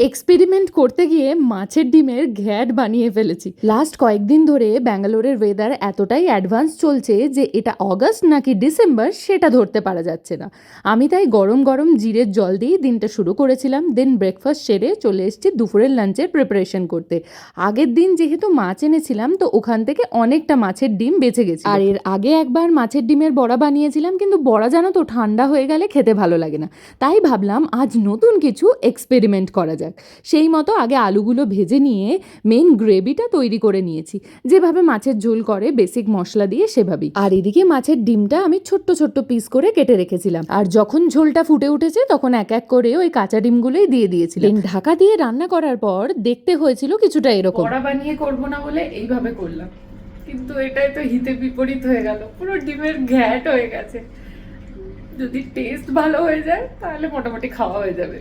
Experiment করতে গিয়ে মাছের ডিমের ঘ্যাট বানিয়ে ফেলেছি। লাস্ট কয়েকদিন ধরে ব্যাঙ্গালোরের ওয়েদার এতটাই অ্যাডভান্স চলছে যে এটা অগাস্ট নাকি ডিসেম্বর সেটা ধরতে পারা যাচ্ছে না। আমি তাই গরম গরম জিরের জল দিয়ে দিনটা শুরু করেছিলাম। দেন ব্রেকফাস্ট সেরে চলে এসেছি দুপুরের লাঞ্চের প্রিপারেশন করতে। আগের দিন যেহেতু মাছ এনেছিলাম তো ওখান থেকে অনেকটা মাছের ডিম বেঁচে গেছে। আর এর আগে একবার মাছের ডিমের বড়া বানিয়েছিলাম, কিন্তু বড়া জানো তো ঠান্ডা হয়ে গেলে খেতে ভালো লাগে না। তাই ভাবলাম আজ নতুন কিছু এক্সপেরিমেন্ট করা যাক। সেই মতো আগে আলুগুলো ভেজে নিয়ে মেন গ্রেভিটা তৈরি করে নিয়েছি, যেভাবে মাছের ঝোল করে বেসিক মশলা দিয়ে সেভাবেই। আর এদিকে মাছের ডিমটা আমি ছোট্ট ছোট্ট পিস করে কেটে রেখেছিলাম। আর যখন ঝোলটা ফুটে উঠেছে তখন এক এক করে ওই কাঁচা ডিমগুলোই দিয়ে দিয়েছিলাম। ঢাকা দিয়ে রান্না করার পর দেখতে হয়েছিল কিছুটা এরকম। বড়া বানিয়ে করবো না বলে এইভাবে করলাম, কিন্তু এটাই তো হিতে বিপরীত হয়ে গেল, পুরো ডিমের ঘ্যাট হয়ে গেছে। যদি টেস্ট ভালো হয়ে যায় তাহলে মোটামুটি খাওয়া হয়ে যাবে।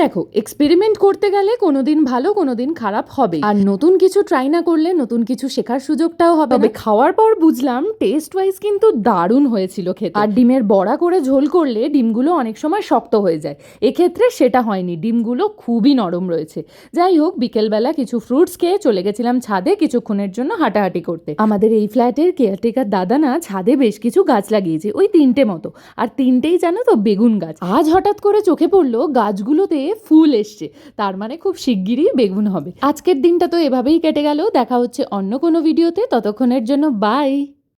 দেখো, এক্সপেরিমেন্ট করতে গেলে কোনোদিন ভালো কোনোদিন খারাপ হবে, আর নতুন কিছু ট্রাই না করলে নতুন কিছু শেখার সুযোগটাও হবে। তবে খাওয়ার পর বুঝলাম টেস্ট ওয়াইজ কিন্তু দারুণ হয়েছিল খেতে। আর ডিমের বড়া করে ঝোল করলে ডিমগুলো অনেক সময় শক্ত হয়ে যায়, এক্ষেত্রে সেটা হয়নি, ডিমগুলো খুবই নরম রয়েছে। যাই হোক, বিকেলবেলা কিছু ফ্রুটস খেয়ে চলে গেছিলাম ছাদে কিছুক্ষণের জন্য হাঁটাহাঁটি করতে। আমাদের এই ফ্ল্যাটের কেয়ারটেকার দাদা না ছাদে বেশ কিছু গাছ লাগিয়েছে, ওই 3টে মতো, আর 3টেই জানো তো বেগুন গাছ। আজ হঠাৎ করে চোখে পড়লো গাছগুলোতে ফুল এসছে, তার মানে খুব শিগগিরই বেগুন হবে। আজকের দিনটা তো এভাবেই কেটে গেল। দেখা হচ্ছে অন্য কোনো ভিডিওতে, ততক্ষণের জন্য বাই।